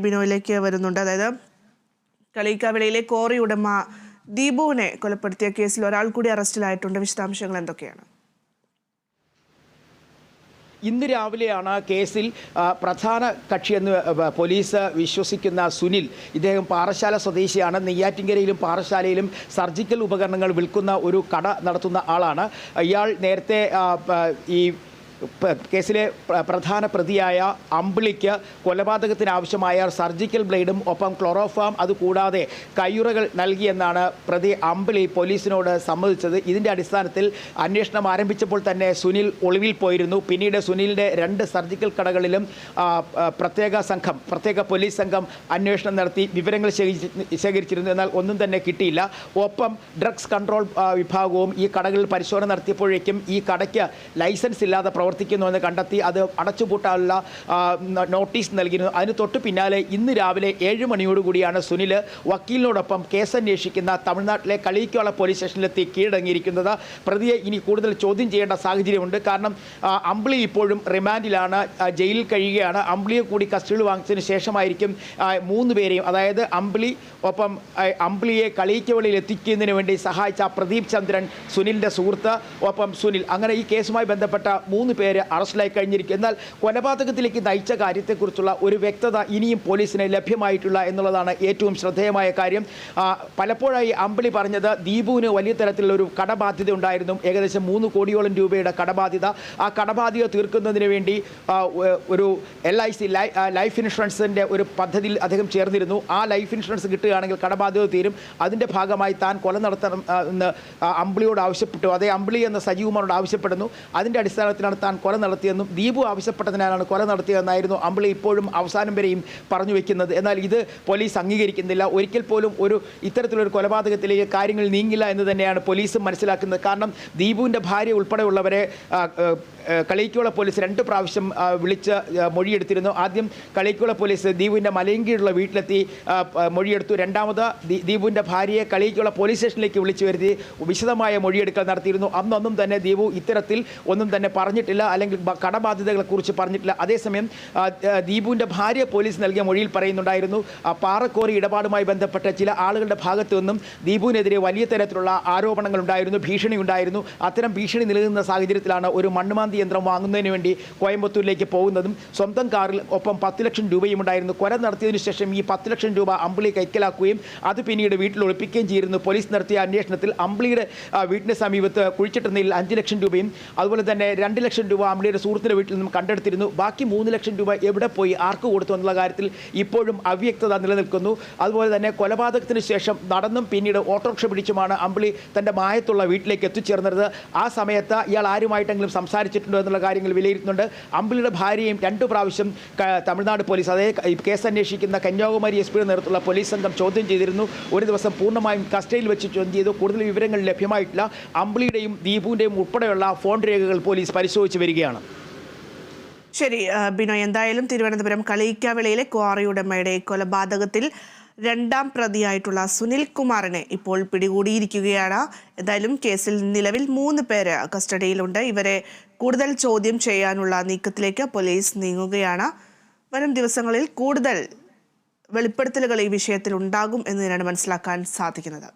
ബിനോയിലേക്ക് വരുന്നുണ്ട്. അതായത് കളിയിക്കാവിളയിലെ കോറി ഉടമ ദീപുവിനെ കൊലപ്പെടുത്തിയ കേസിൽ ഒരാൾ കൂടി അറസ്റ്റിലായിട്ടുണ്ട്. വിശദാംശങ്ങൾ എന്തൊക്കെയാണ്? ഇന്ന് രാവിലെയാണ് കേസിൽ പ്രധാന കക്ഷിയെന്ന് പോലീസ് വിശ്വസിക്കുന്ന സുനിൽ, ഇദ്ദേഹം പാറശാല സ്വദേശിയാണ്. നെയ്യാറ്റിൻകരയിലും പാറശാലയിലും സർജിക്കൽ ഉപകരണങ്ങൾ വിൽക്കുന്ന ഒരു കട നടത്തുന്ന ആളാണ്. ഇയാൾ നേരത്തെ ഈ കേസിലെ പ്രധാന പ്രതിയായ അമ്പിളിക്ക് കൊലപാതകത്തിന് ആവശ്യമായ സർജിക്കൽ ബ്ലേഡും ഒപ്പം ക്ലോറോഫാം അതുകൂടാതെ കയ്യുറകൾ നൽകിയെന്നാണ് പ്രതി അമ്പിളി പോലീസിനോട് സമ്മതിച്ചത്. ഇതിൻ്റെ അടിസ്ഥാനത്തിൽ അന്വേഷണം ആരംഭിച്ചപ്പോൾ തന്നെ സുനിൽ ഒളിവിൽ പോയിരുന്നു. പിന്നീട് സുനിലിൻ്റെ 2 സർജിക്കൽ കടകളിലും പ്രത്യേക പോലീസ് സംഘം അന്വേഷണം നടത്തി വിവരങ്ങൾ ശേഖരിച്ചിരുന്നു. എന്നാൽ ഒന്നും തന്നെ കിട്ടിയില്ല. ഒപ്പം ഡ്രഗ്സ് കൺട്രോൾ വിഭാഗവും ഈ കടകളിൽ പരിശോധന നടത്തിയപ്പോഴേക്കും ഈ കടയ്ക്ക് ലൈസൻസ് ഇല്ലാതെ പ്രവർത്തിക്കുന്നുവെന്ന് കണ്ടെത്തി അത് അടച്ചുപൂട്ടാനുള്ള നോട്ടീസ് നൽകിയിരുന്നു. അതിന് തൊട്ട് പിന്നാലെ ഇന്ന് രാവിലെ 7 മണിയോടുകൂടിയാണ് സുനിൽ വക്കീലിനോടൊപ്പം കേസന്വേഷിക്കുന്ന തമിഴ്നാട്ടിലെ കളിയിക്കാവിള പോലീസ് സ്റ്റേഷനിലെത്തി കീഴടങ്ങിയിരിക്കുന്നത്. പ്രതിയെ ഇനി കൂടുതൽ ചോദ്യം ചെയ്യേണ്ട സാഹചര്യമുണ്ട്. കാരണം അമ്പിളി ഇപ്പോഴും റിമാൻഡിലാണ്, ജയിലിൽ കഴിയുകയാണ്. അമ്പിളിയെ കൂടി കസ്റ്റഡിയിൽ വാങ്ങിച്ചതിന് ശേഷമായിരിക്കും 3 പേരെയും, അതായത് അമ്പിളി ഒപ്പം അമ്പിളിയെ കളിയിക്കാവിളയിൽ എത്തിക്കുന്നതിന് വേണ്ടി സഹായിച്ച പ്രദീപ് ചന്ദ്രൻ, സുനിലിൻ്റെ സുഹൃത്ത്, ഒപ്പം സുനിൽ, അങ്ങനെ ഈ കേസുമായി ബന്ധപ്പെട്ട 3 പേര് അറസ്റ്റിലായി കഴിഞ്ഞിരിക്കും. എന്നാൽ കൊലപാതകത്തിലേക്ക് നയിച്ച കാര്യത്തെക്കുറിച്ചുള്ള ഒരു വ്യക്തത ഇനിയും പോലീസിന് ലഭ്യമായിട്ടില്ല എന്നുള്ളതാണ് ഏറ്റവും ശ്രദ്ധേയമായ കാര്യം. പലപ്പോഴായി അമ്പിളി പറഞ്ഞത് ദീപുവിന് വലിയ തരത്തിലുള്ള ഒരു കടബാധ്യത ഉണ്ടായിരുന്നു. ഏകദേശം 3 കോടിയോളം രൂപയുടെ കടബാധ്യത. ആ കടബാധ്യത തീർക്കുന്നതിന് വേണ്ടി ഒരു LIC ലൈഫ് ഇൻഷുറൻസിൻ്റെ ഒരു പദ്ധതിയിൽ അദ്ദേഹം ചേർന്നിരുന്നു. ആ ലൈഫ് ഇൻഷുറൻസ് കിട്ടുകയാണെങ്കിൽ കടബാധ്യത തീരും. അതിൻ്റെ ഭാഗമായി താൻ കൊല നടത്തണം എന്ന് അമ്പിളിയോട് ആവശ്യപ്പെട്ടു. അതേ അമ്പിളി എന്ന സജീവമാനോട് ആവശ്യപ്പെടുന്നു. അതിൻ്റെ അടിസ്ഥാനത്തിലാണ് താൻ കൊല നടത്തിയെന്നും ദീപു ആവശ്യപ്പെട്ടതിനാലാണ് കൊല നടത്തിയതെന്നായിരുന്നു അമ്പിളി ഇപ്പോഴും അവസാനം വരെയും പറഞ്ഞു വയ്ക്കുന്നത്. എന്നാൽ ഇത് പോലീസ് അംഗീകരിക്കുന്നില്ല. ഒരിക്കൽ പോലും ഇത്തരത്തിലൊരു കൊലപാതകത്തിലേക്ക് കാര്യങ്ങൾ നീങ്ങില്ല എന്ന് തന്നെയാണ് പോലീസും മനസ്സിലാക്കുന്നത്. കാരണം ദീപുവിൻ്റെ ഭാര്യ ഉൾപ്പെടെയുള്ളവരെ കളിയിക്കാവിള പോലീസ് 2 പ്രാവശ്യം വിളിച്ച് മൊഴിയെടുത്തിരുന്നു. ആദ്യം കളിയിക്കാവിള പോലീസ് ദീപുവിൻ്റെ മലയങ്കീഴുള്ള വീട്ടിലെത്തി മൊഴിയെടുത്തു. രണ്ടാമത് ദീപുവിൻ്റെ ഭാര്യയെ കളിയിക്കാവിള പോലീസ് സ്റ്റേഷനിലേക്ക് വിളിച്ചു വരുത്തി വിശദമായ മൊഴിയെടുക്കൽ നടത്തിയിരുന്നു. അന്നൊന്നും തന്നെ ദീപു ഇത്തരത്തിൽ ഒന്നും തന്നെ പറഞ്ഞിട്ടില്ല, അല്ലെങ്കിൽ കടബാധ്യതകളെക്കുറിച്ച് പറഞ്ഞിട്ടില്ല. അതേസമയം ദീപുവിൻ്റെ ഭാര്യ പോലീസ് നൽകിയ മൊഴിയിൽ പറയുന്നുണ്ടായിരുന്നു പാറക്കോറി ഇടപാടുമായി ബന്ധപ്പെട്ട ചില ആളുകളുടെ ഭാഗത്തു നിന്നും ദീപുവിനെതിരെ വലിയ തരത്തിലുള്ള ആരോപണങ്ങൾ ഉണ്ടായിരുന്നു, ഭീഷണി ഉണ്ടായിരുന്നു. അത്തരം ഭീഷണി നിലനിന്ന സാഹചര്യത്തിലാണ് ഒരു മണ്ണുമാന്തി യന്ത്രം വാങ്ങുന്നതിന് വേണ്ടി കോയമ്പത്തൂരിലേക്ക് പോകുന്നതും സ്വന്തം കാറിൽ ഒപ്പം 10 ലക്ഷം രൂപയും ഉണ്ടായിരുന്നു. കൊല നടത്തിയതിനു ശേഷം ഈ 10 ലക്ഷം രൂപ അമ്പിളി കൈക്കലാക്കുകയും അത് പിന്നീട് വീട്ടിൽ ഒളിപ്പിക്കുകയും ചെയ്തിരുന്നു. പോലീസ് നടത്തിയ അന്വേഷണത്തിൽ അമ്പിളിയുടെ വീടിന് സമീപത്ത് കുഴിച്ചിട്ടുന്നതിൽ 5 ലക്ഷം രൂപയും അതുപോലെ തന്നെ 2 ലക്ഷം രൂപ അമ്പിളിയുടെ സുഹൃത്തിൻ്റെ വീട്ടിൽ നിന്നും കണ്ടെടുത്തിരുന്നു. ബാക്കി 3 ലക്ഷം രൂപ എവിടെ പോയി, ആർക്ക് കൊടുത്തു എന്നുള്ള കാര്യത്തിൽ ഇപ്പോഴും അവ്യക്തത നിലനിൽക്കുന്നു. അതുപോലെ തന്നെ കൊലപാതകത്തിന് ശേഷം നടന്നും പിന്നീട് ഓട്ടോറിക്ഷ പിടിച്ചുമാണ് അമ്പിളി തൻ്റെ മായത്തുള്ള വീട്ടിലേക്ക് എത്തിച്ചേർന്നത്. ആ സമയത്ത് ഇയാൾ ആരുമായിട്ടെങ്കിലും സംസാരിച്ചിട്ടുണ്ടോ എന്നുള്ള കാര്യങ്ങൾ വിലയിരുത്തുന്നുണ്ട്. അമ്പിളിയുടെ ഭാര്യയും 2 പ്രാവശ്യം തമിഴ്നാട് പോലീസ്, അതേ കേസ് അന്വേഷിക്കുന്ന കന്യാകുമാരി SP നേതൃത്വത്തിലുള്ള പോലീസ് സംഘം ചോദ്യം ചെയ്തിരുന്നു. ഒരു ദിവസം പൂർണ്ണമായും കസ്റ്റഡിയിൽ വെച്ച് ചോദ്യം ചെയ്തു. കൂടുതൽ വിവരങ്ങൾ ലഭ്യമായിട്ടില്ല. അമ്പിളിയുടെയും ദീപുവിൻ്റെയും ഉൾപ്പെടെയുള്ള ഫോൺ രേഖകൾ പോലീസ് പരിശോധിച്ച് വരികയാണ്. ശരി ബിനോയ്, എന്തായാലും തിരുവനന്തപുരം കളിയിക്കാവിളയിലെ ക്വാറി ഉടമയുടെ കൊലപാതകത്തിൽ 2ാം പ്രതിയായിട്ടുള്ള സുനിൽ കുമാറിനെ ഇപ്പോൾ പിടികൂടിയിരിക്കുകയാണ്. എന്തായാലും കേസിൽ നിലവിൽ 3 പേര് കസ്റ്റഡിയിലുണ്ട്. ഇവരെ കൂടുതൽ ചോദ്യം ചെയ്യാനുള്ള നീക്കത്തിലേക്ക് പോലീസ് നീങ്ങുകയാണ്. വരും ദിവസങ്ങളിൽ കൂടുതൽ വെളിപ്പെടുത്തലുകൾ ഈ വിഷയത്തിൽ ഉണ്ടാകും എന്ന് തന്നെയാണ് മനസ്സിലാക്കാൻ സാധിക്കുന്നത്.